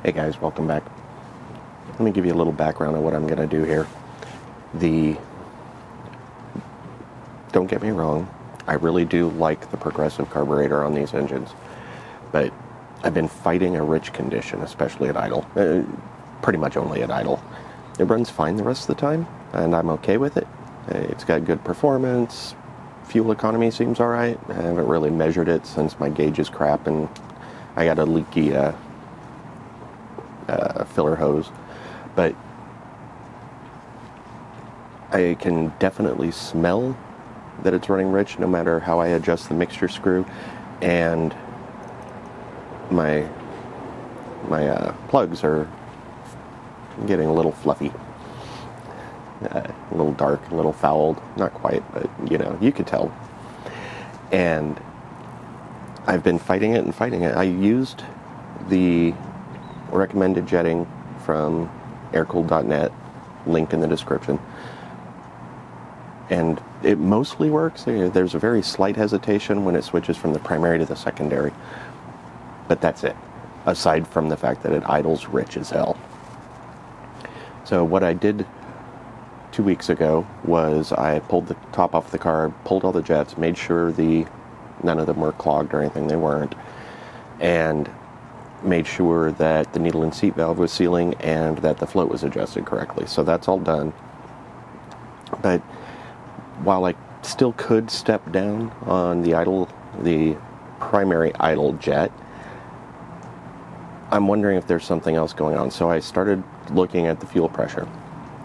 Hey guys, welcome back. Let me give you a little background on what I'm going to do here. Don't get me wrong, I really do like the progressive carburetor on these engines, but I've been fighting a rich condition, especially at idle. Pretty much only at idle. It runs fine the rest of the time, and I'm okay with it. It's got good performance. Fuel economy seems alright. I haven't really measured it since my gauge is crap and I got a leaky filler hose. But I can definitely smell that it's running rich no matter how I adjust the mixture screw, and my plugs are getting a little fluffy. A little dark, a little fouled. Not quite, but you could tell. And I've been fighting it. I used the recommended jetting from aircooled.net, link in the description. And it mostly works. There's a very slight hesitation when it switches from the primary to the secondary. But that's it. Aside from the fact that it idles rich as hell. So what I did 2 weeks ago was I pulled the top off the car, pulled all the jets, made sure none of them were clogged or anything. They weren't. And made sure that the needle and seat valve was sealing and that the float was adjusted correctly. So that's all done. But while I still could step down on the primary idle jet, I'm wondering if there's something else going on. So I started looking at the fuel pressure.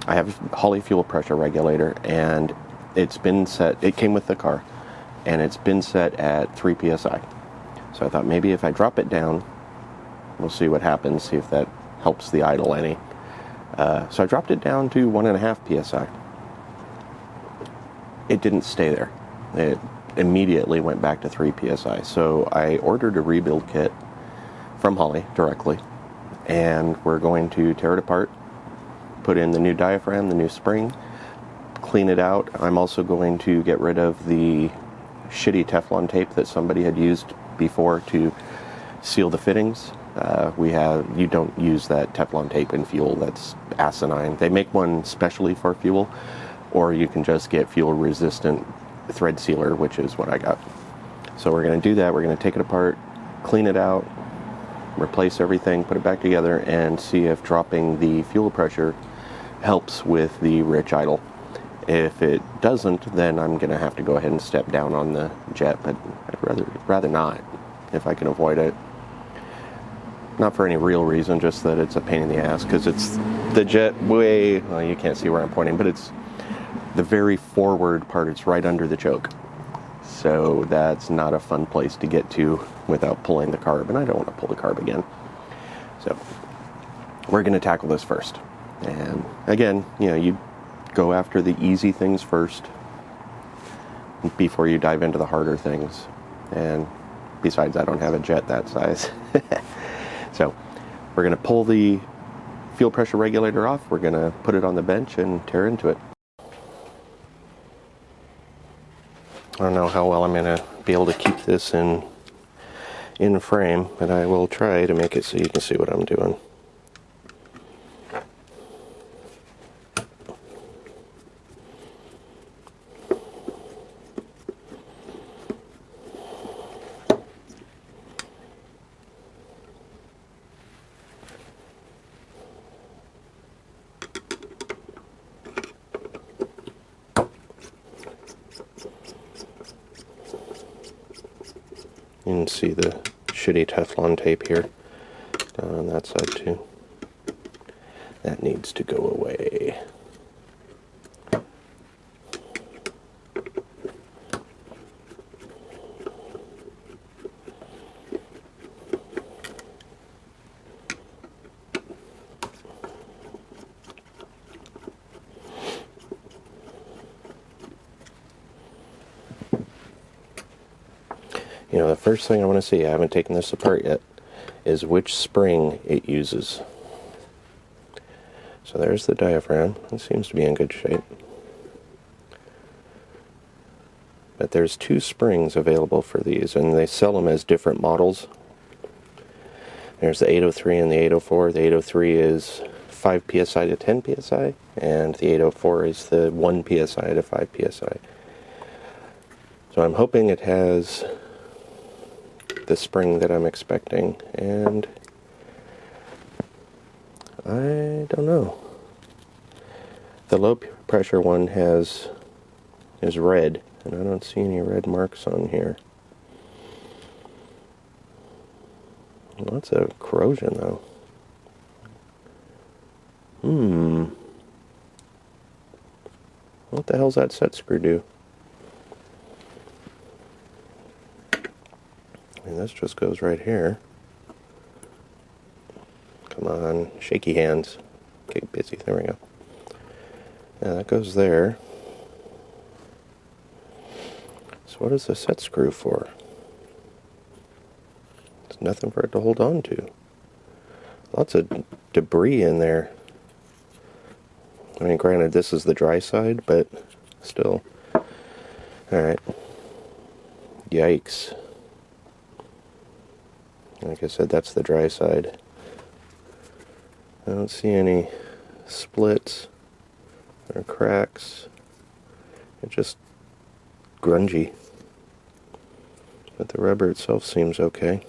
I have a Holley fuel pressure regulator, and it's been set, it came with the car, and it's been set at 3 psi. So I thought maybe if I drop it down, we'll see what happens, see if that helps the idle any. So I dropped it down to 1.5 psi. It didn't stay there. It immediately went back to 3 psi. So I ordered a rebuild kit from Holley directly, and we're going to tear it apart, put in the new diaphragm, the new spring, clean it out. I'm also going to get rid of the shitty Teflon tape that somebody had used before to seal the fittings. You don't use that Teflon tape in fuel. That's asinine. They make one specially for fuel, or you can just get fuel resistant thread sealer, which is what I got. So we're going to do that. We're going to take it apart, clean it out, replace everything, put it back together, and see if dropping the fuel pressure helps with the rich idle. If it doesn't, then I'm going to have to go ahead and step down on the jet, but I'd rather not, if I can avoid it. Not for any real reason, just that it's a pain in the ass, because it's the jet well, you can't see where I'm pointing, but it's the very forward part. It's right under the choke. So that's not a fun place to get to without pulling the carb, and I don't want to pull the carb again. So we're going to tackle this first. And again, you go after the easy things first before you dive into the harder things. And besides, I don't have a jet that size. So we're going to pull the fuel pressure regulator off. We're going to put it on the bench and tear into it. I don't know how well I'm going to be able to keep this in frame, but I will try to make it so you can see what I'm doing. You can see the shitty Teflon tape here down on that side too. That needs to go away. You know, the first thing I want to see, I haven't taken this apart yet, is which spring it uses. So there's the diaphragm. It seems to be in good shape. But there's 2 springs available for these, and they sell them as different models. There's the 803 and the 804. The 803 is 5 psi to 10 psi, and the 804 is the 1 psi to 5 psi. So I'm hoping it has the spring that I'm expecting, and I don't know. The low pressure one is red, and I don't see any red marks on here. Lots of corrosion though. What the hell's that set screw do? And this just goes right here. Come on, shaky hands. Get busy, there we go. Yeah, that goes there. So what is the set screw for? There's nothing for it to hold on to. Lots of debris in there. I mean, granted, this is the dry side, but still. Alright. Yikes. Like I said, that's the dry side. I don't see any splits or cracks. It's just grungy. But the rubber itself seems okay.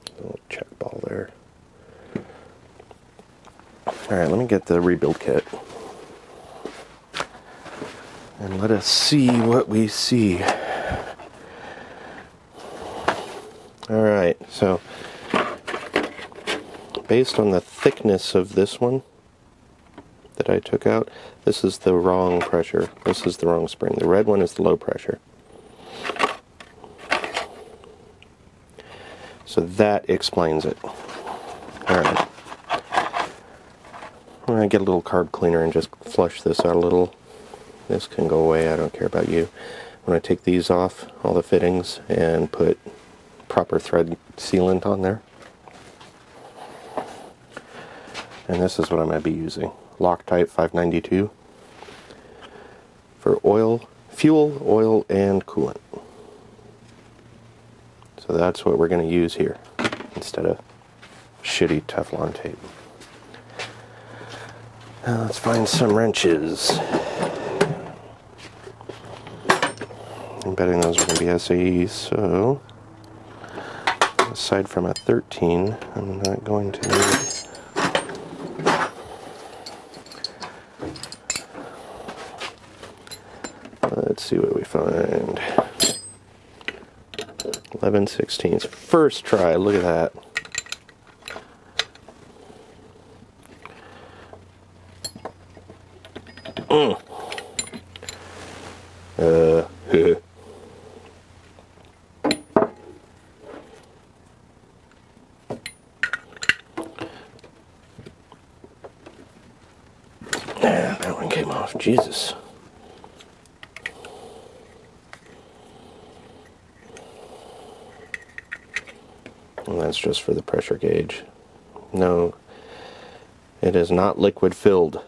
A little check ball there. Alright, let me get the rebuild kit. And let us see what we see. Alright, so based on the thickness of this one that I took out, this is the wrong pressure. This is the wrong spring. The red one is the low pressure. So that explains it. Alright. I'm going to get a little carb cleaner and just flush this out a little. This can go away, I don't care about you. When I take these off, all the fittings, and put proper thread sealant on there. And this is what I'm going to be using. Loctite 592 for oil, fuel, oil, and coolant. So that's what we're going to use here instead of shitty Teflon tape. Now let's find some wrenches. I'm betting those are going to be SAEs, so aside from a 13, I'm not going to need. Let's see what we find. 11/16. First try, look at that. That one came off. Jesus. And that's just for the pressure gauge. No, it is not liquid filled.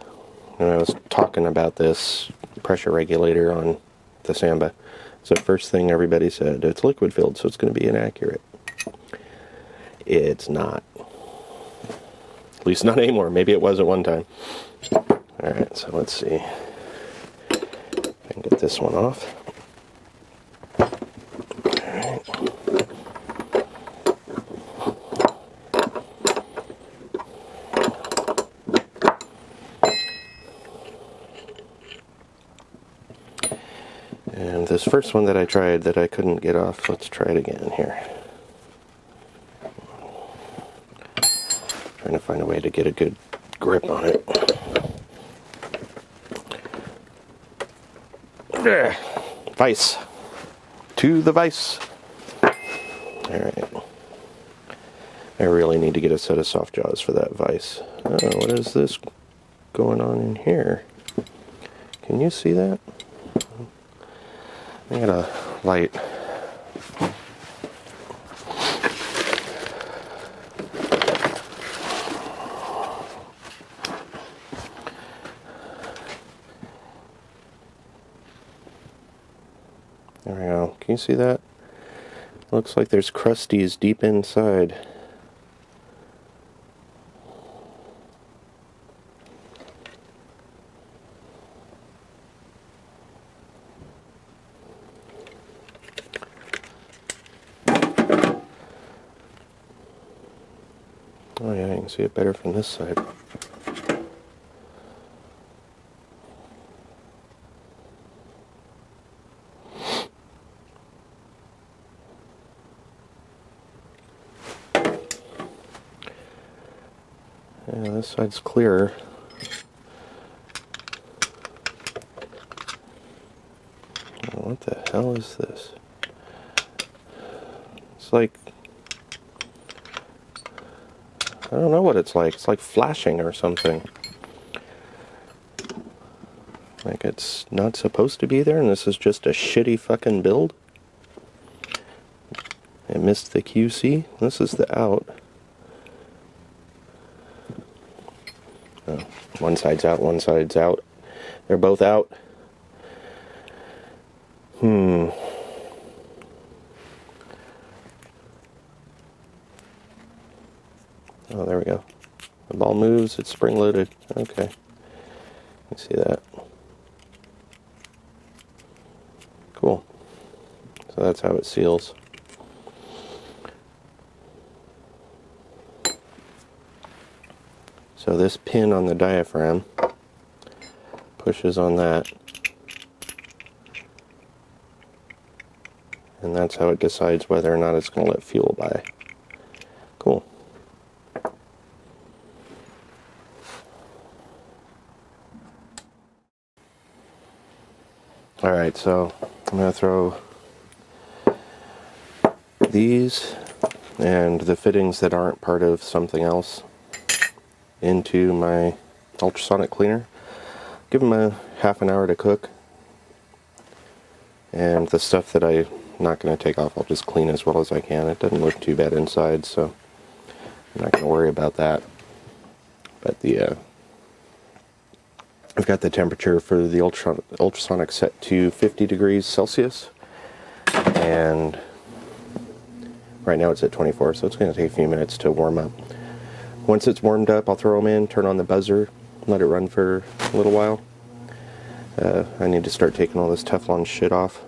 And I was talking about this pressure regulator on the Samba. So first thing everybody said, it's liquid filled, so it's going to be inaccurate. It's not. At least not anymore. Maybe it was at one time. Alright, so let's see. I can get this one off. Alright. And this first one that I tried that I couldn't get off, let's try it again here. Trying to find a way to get a good grip on it. There. Vise. To the vise. Alright. I really need to get a set of soft jaws for that vise. Oh, what is this going on in here? Can you see that? I got a light. There we go. Can you see that? Looks like there's crusties deep inside. Oh yeah, you can see it better from this side. Yeah, this side's clearer. Oh, what the hell is this? It's like, I don't know what it's like. It's like flashing or something. Like it's not supposed to be there, and this is just a shitty fucking build. It missed the QC. This is the out. Oh, one side's out, one side's out. They're both out. Oh, there we go. The ball moves, it's spring-loaded. Okay. You see that. Cool. So that's how it seals. So this pin on the diaphragm pushes on that. And that's how it decides whether or not it's going to let fuel by. Cool. Alright, so I'm going to throw these and the fittings that aren't part of something else into my ultrasonic cleaner. Give them a half an hour to cook. And the stuff that I'm not going to take off, I'll just clean as well as I can. It doesn't look too bad inside, so I'm not going to worry about that. But the I've got the temperature for the ultrasonic set to 50 degrees Celsius, and right now it's at 24, so it's going to take a few minutes to warm up. Once it's warmed up, I'll throw them in, turn on the buzzer, let it run for a little while. I need to start taking all this Teflon shit off.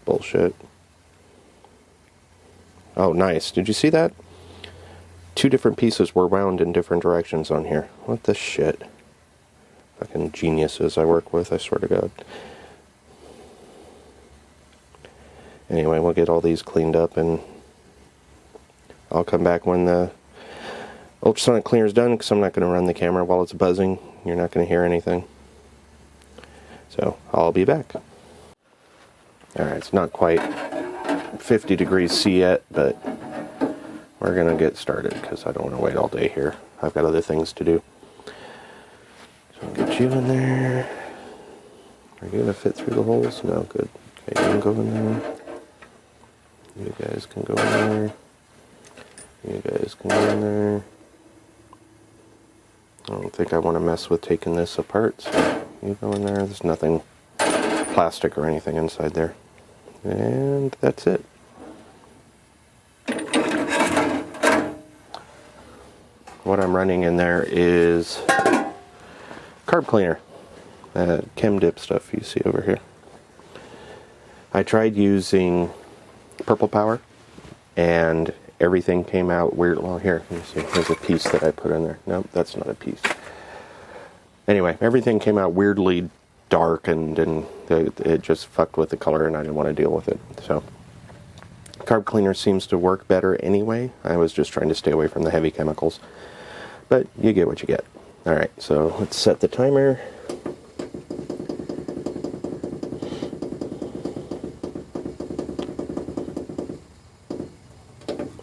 Bullshit. Oh, nice. Did you see that? 2 different pieces were wound in different directions on here. What the shit? Fucking geniuses I work with, I swear to God. Anyway, we'll get all these cleaned up and I'll come back when the ultrasonic cleaner is done, because I'm not going to run the camera while it's buzzing. You're not going to hear anything. So, I'll be back. Alright, it's not quite 50 degrees C yet, but we're going to get started because I don't want to wait all day here. I've got other things to do. So I'll get you in there. Are you going to fit through the holes? No, good. Okay, you can go in there. You guys can go in there. You guys can go in there. I don't think I want to mess with taking this apart, so you go in there. There's nothing plastic or anything inside there. And that's it. What I'm running in there is carb cleaner, chem dip stuff you see over here. I tried using Purple Power and everything came out weird. Well, here, let me see. There's a piece that I put in there. Nope, that's not a piece. Anyway, everything came out weirdly dark and it just fucked with the color and I didn't want to deal with it. So, carb cleaner seems to work better anyway. I was just trying to stay away from the heavy chemicals. But you get what you get. Alright, so let's set the timer.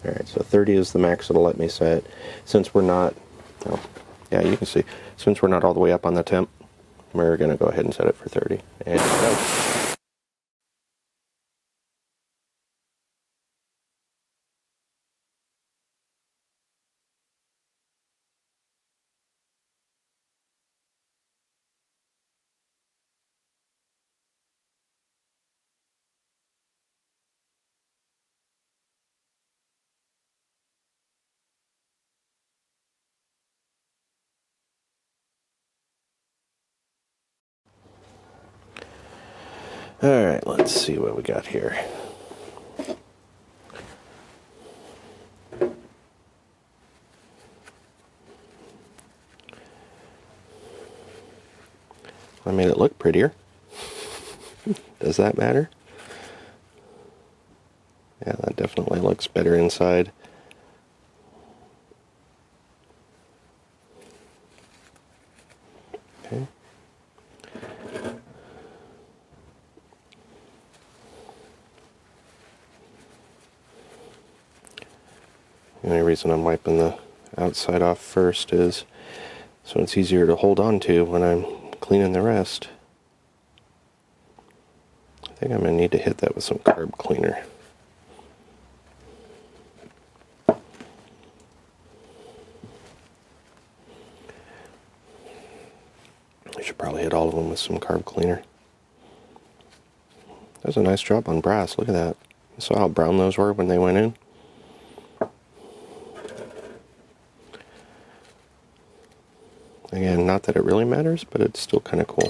Alright, so 30 is the max it'll let me set. Since we're not, well, Yeah, you can see, since we're not all the way up on the temp, we're going to go ahead and set it for 30. And go. Alright, let's see what we got here. I made it look prettier. Does that matter? Yeah, that definitely looks better inside. Okay. The only reason I'm wiping the outside off first is so it's easier to hold on to when I'm cleaning the rest. I think I'm going to need to hit that with some carb cleaner. I should probably hit all of them with some carb cleaner. That was a nice job on brass. Look at that. You saw how brown those were when they went in? Again, not that it really matters, but it's still kind of cool.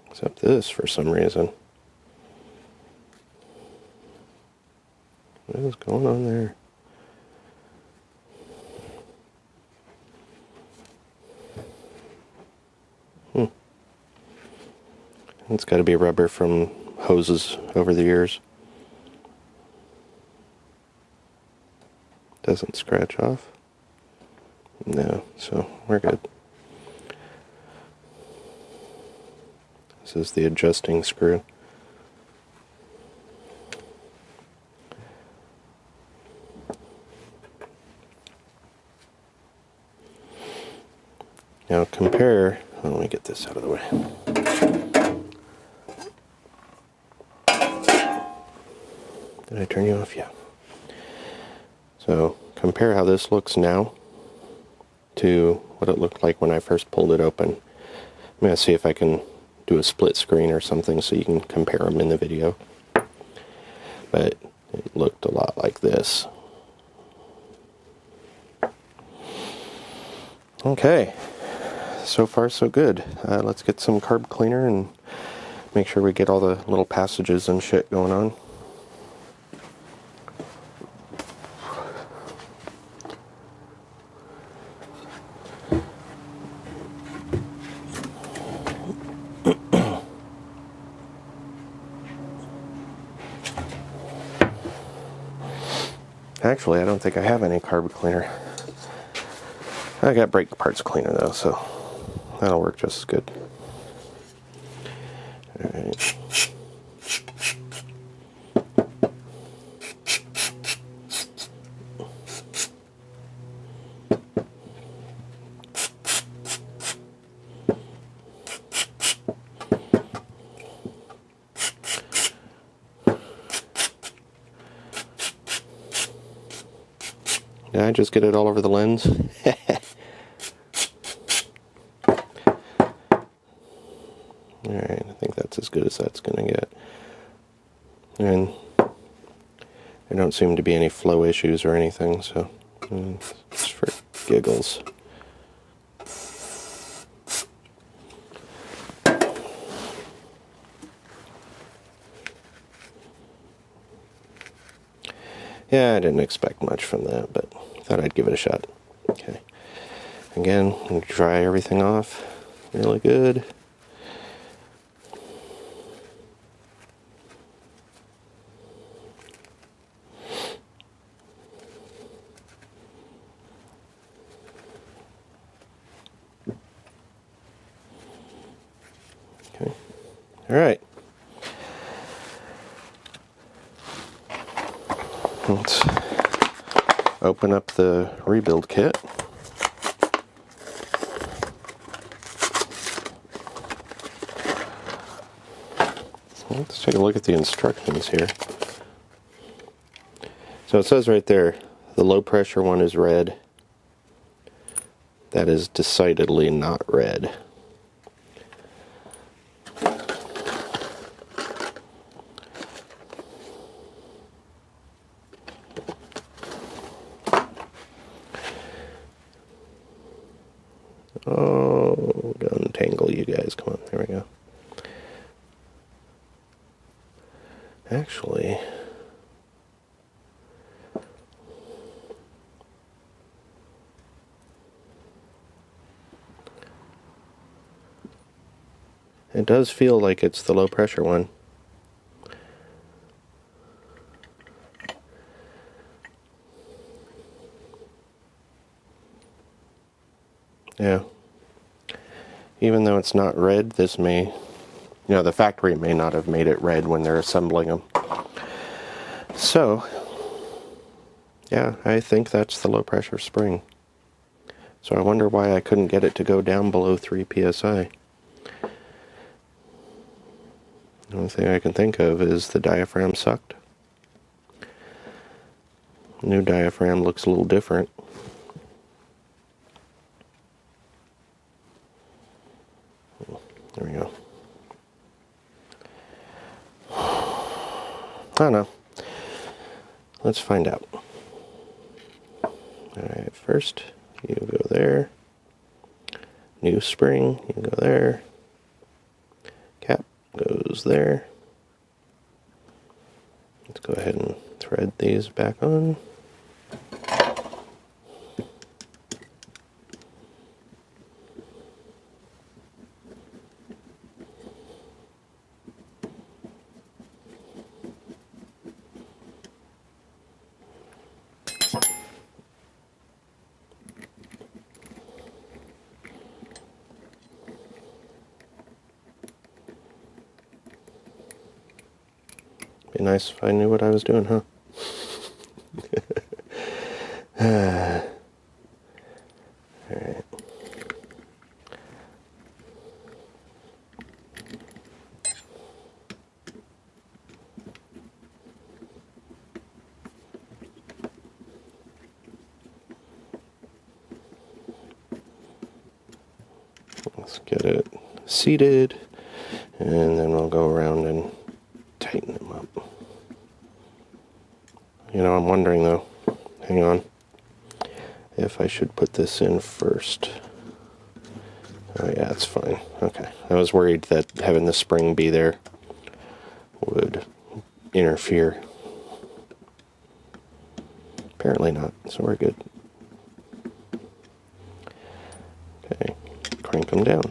Except this, for some reason. What is going on there? It's got to be rubber from hoses over the years. Doesn't scratch off. No, so we're good. This is the adjusting screw. Now compare, let me get this out of the way. Did I turn you off? Yeah. So compare how this looks now to what it looked like when I first pulled it open. I'm going to see if I can do a split screen or something so you can compare them in the video. But it looked a lot like this. Okay, so far so good. Let's get some carb cleaner and make sure we get all the little passages and shit going on. Actually, I don't think I have any carb cleaner. I got brake parts cleaner though, so that'll work just as good. Alright. Did I just get it all over the lens? Alright, I think that's as good as that's going to get. And there don't seem to be any flow issues or anything, so it's for giggles. Yeah, I didn't expect much from that, but thought I'd give it a shot. Okay. Again, I'm going to dry everything off really good. Alright. Let's open up the rebuild kit. Let's take a look at the instructions here. So it says right there, the low pressure one is red. That is decidedly not red. Oh, don't untangle you guys. Come on, there we go. Actually, it does feel like it's the low pressure one. Yeah. Even though it's not red, this may, the factory may not have made it red when they're assembling them. So, yeah, I think that's the low pressure spring. So I wonder why I couldn't get it to go down below 3 psi. The only thing I can think of is the diaphragm sucked. New diaphragm looks a little different. There we go. I don't know. Let's find out. Alright, first you go there. New spring, you go there. Cap goes there. Let's go ahead and thread these back on. Be nice if I knew what I was doing, huh? Alright. Let's get it seated, and then we'll go around and tighten them up. I'm wondering though, hang on, if I should put this in first. Oh yeah, it's fine. Okay. I was worried that having the spring be there would interfere. Apparently not, so we're good. Okay, crank them down.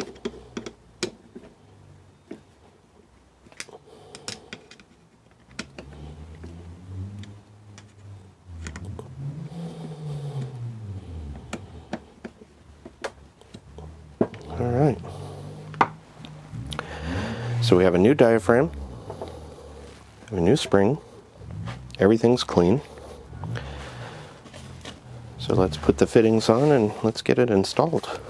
Alright. So we have a new diaphragm, a new spring, everything's clean. So let's put the fittings on and let's get it installed.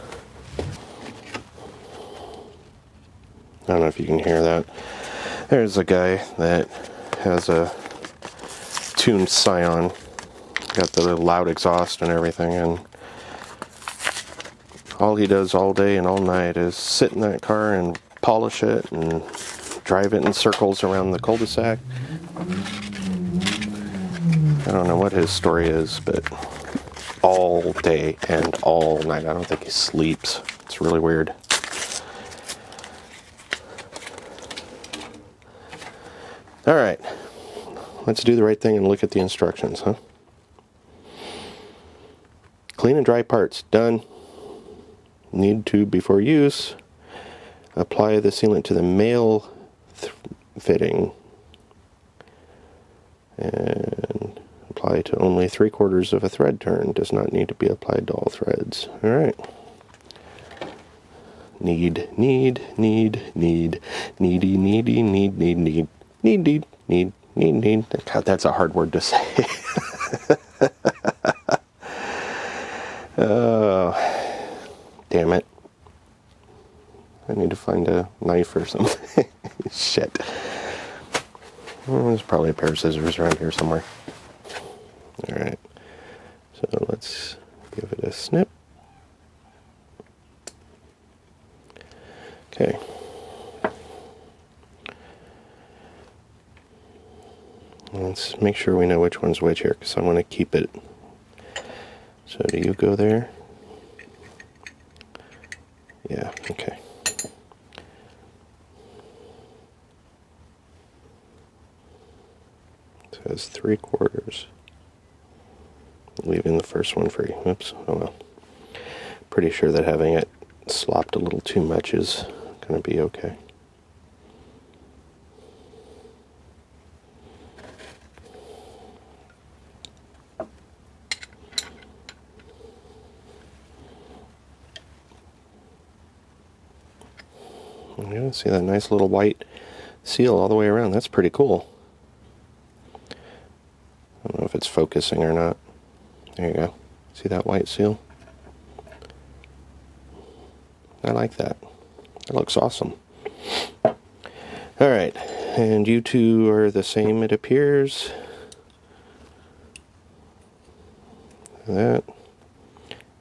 I don't know if you can hear that. There's a guy that has a tuned Scion, got the loud exhaust and everything, and all he does all day and all night is sit in that car and polish it and drive it in circles around the cul-de-sac. I don't know what his story is, but all day and all night. I don't think he sleeps. It's really weird. Alright, let's do the right thing and look at the instructions, huh? Clean and dry parts, done. Need to, before use, apply the sealant to the male fitting and apply to only 3/4 of a thread turn. Does not need to be applied to all threads. Alright. Need. God, that's a hard word to say. Oh, damn it. I need to find a knife or something. Shit. Well, there's probably a pair of scissors around here somewhere. Alright. So let's give it a snip. Okay. Let's make sure we know which one's which here, because I want to keep it. So do you go there? Yeah, okay. So it's 3/4. Leaving the first one free. Oops, oh well. Pretty sure that having it slopped a little too much is going to be okay. You see that nice little white seal all the way around. That's pretty cool. I don't know if it's focusing or not. There you go. See that white seal? I like that. It looks awesome. Alright, and you two are the same, it appears. That.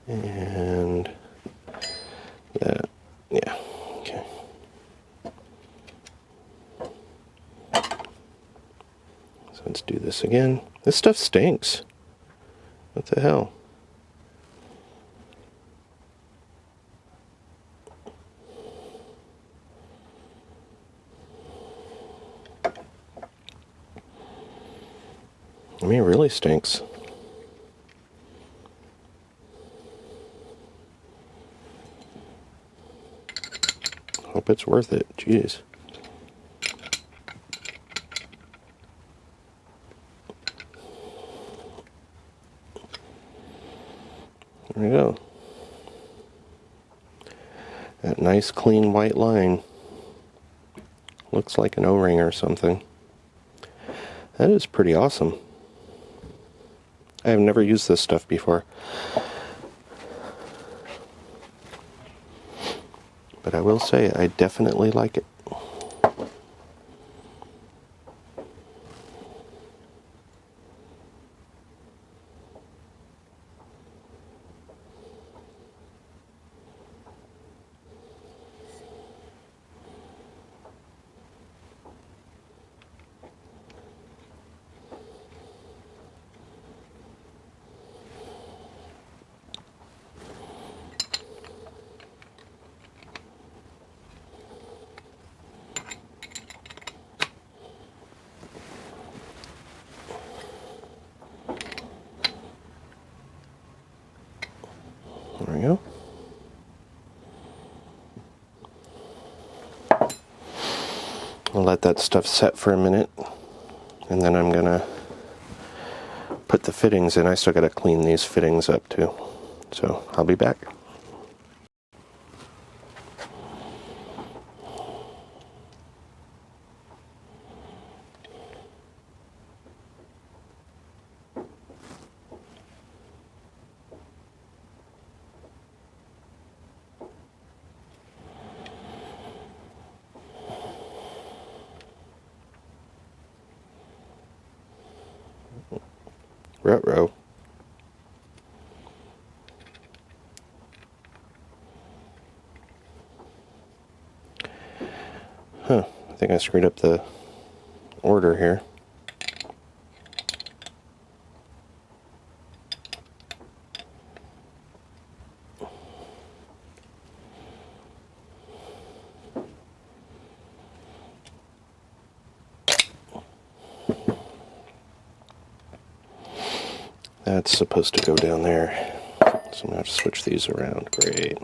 And that. Yeah, okay. So let's do this again. This stuff stinks. What the hell? I mean, it really stinks. Hope it's worth it. Jeez. There we go. That nice clean white line. Looks like an O-ring or something. That is pretty awesome. I have never used this stuff before. But I will say, I definitely like it. There we go. I'll let that stuff set for a minute, and then I'm gonna put the fittings in. I still gotta clean these fittings up too. So I'll be back. Ruh-roh. Huh, I think I screwed up the order here. That's supposed to go down there. So I'm going to have to switch these around. Great.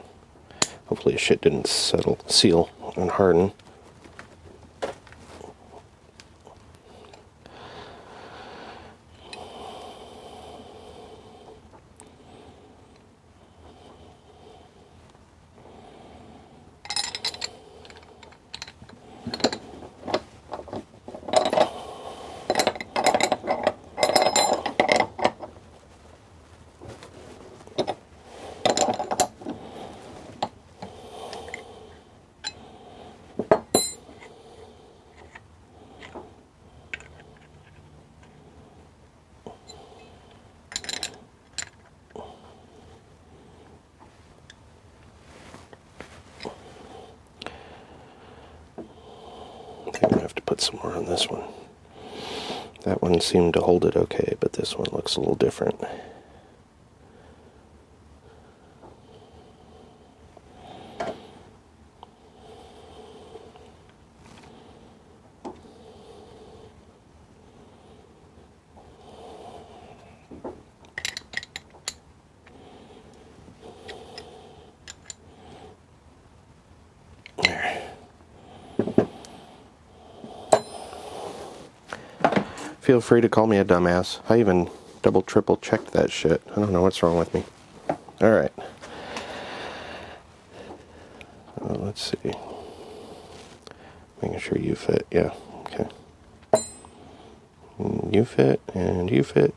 Hopefully shit didn't seal and harden. put some more on this one. That one seemed to hold it okay, but this one looks a little different. Feel free to call me a dumbass. I even double, triple checked that shit. I don't know what's wrong with me. Alright. Let's see. Making sure you fit. Yeah, okay. You fit, and you fit.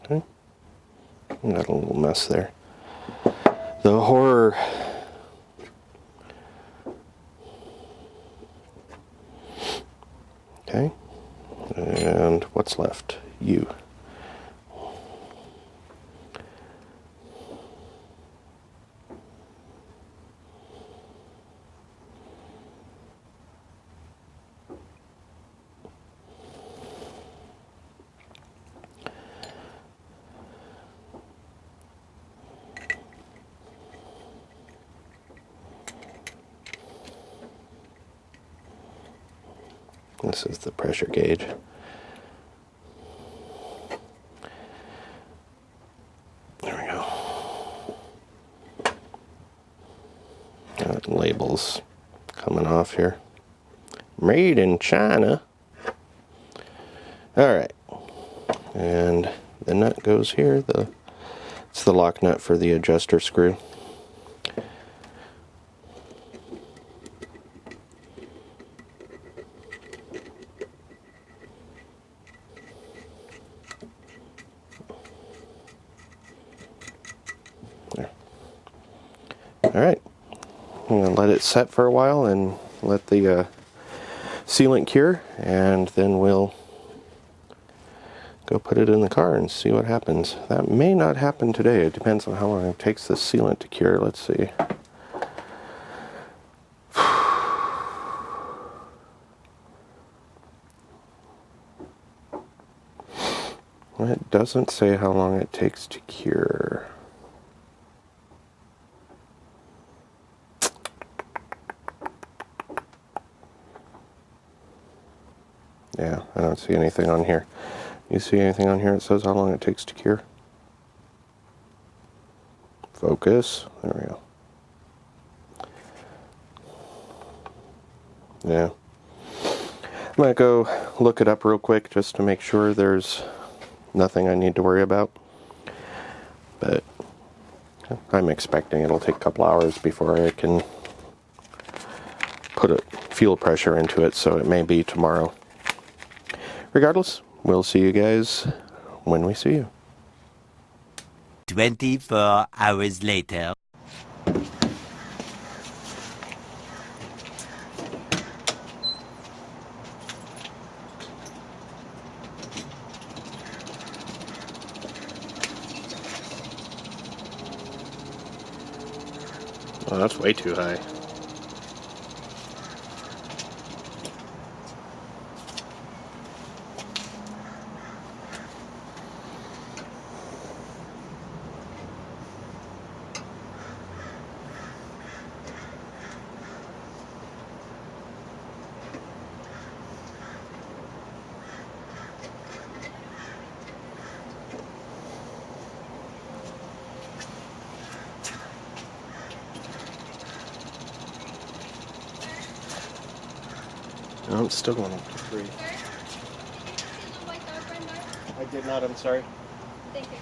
Okay. Got a little mess there. The horror. Okay. And what's left? You. This is the pressure gauge. There we go. Got labels coming off here. Made in China. Alright. And the nut goes here. It's the lock nut for the adjuster screw. Alright, I'm going to let it set for a while and let the sealant cure, and then we'll go put it in the car and see what happens. That may not happen today. It depends on how long it takes the sealant to cure. Let's see. It doesn't say how long it takes to cure. Yeah, I don't see anything on here. You see anything on here that says how long it takes to cure? Focus. There we go. Yeah. I'm going to go look it up real quick just to make sure there's nothing I need to worry about. But I'm expecting it'll take a couple hours before I can put a fuel pressure into it, so it may be tomorrow. Regardless, we'll see you guys when we see you. 24 hours later. Oh, that's way too high. No, it's still going up to 3. I did not, I'm sorry. Thank you.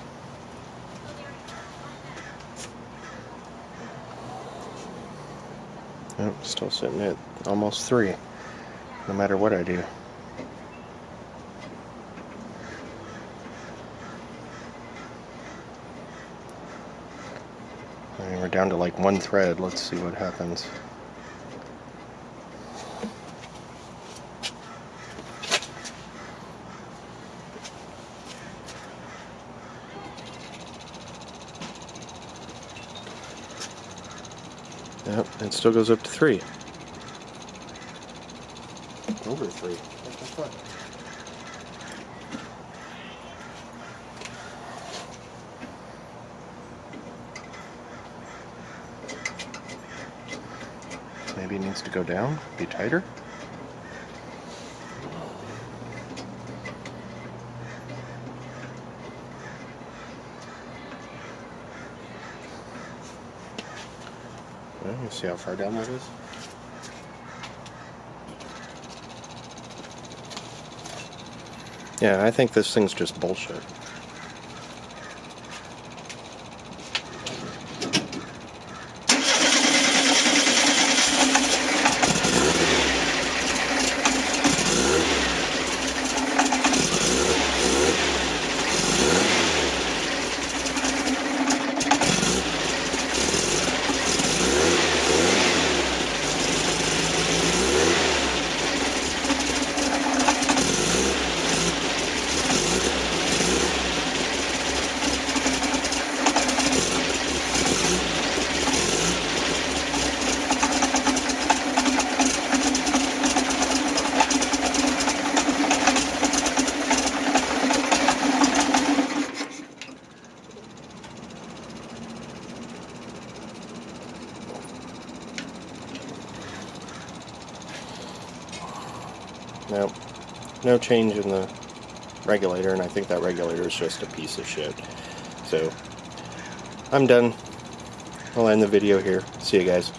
Nope, still sitting at almost 3, no matter what I do. I mean, we're down to like 1 thread. Let's see what happens. Yep, it still goes up to 3. Over 3. What the fuck? Maybe it needs to go down, be tighter. Well, you see how far down that is? Yeah, I think this thing's just bullshit. Nope, no change in the regulator, and I think that regulator is just a piece of shit. So, I'm done. I'll end the video here. See you guys.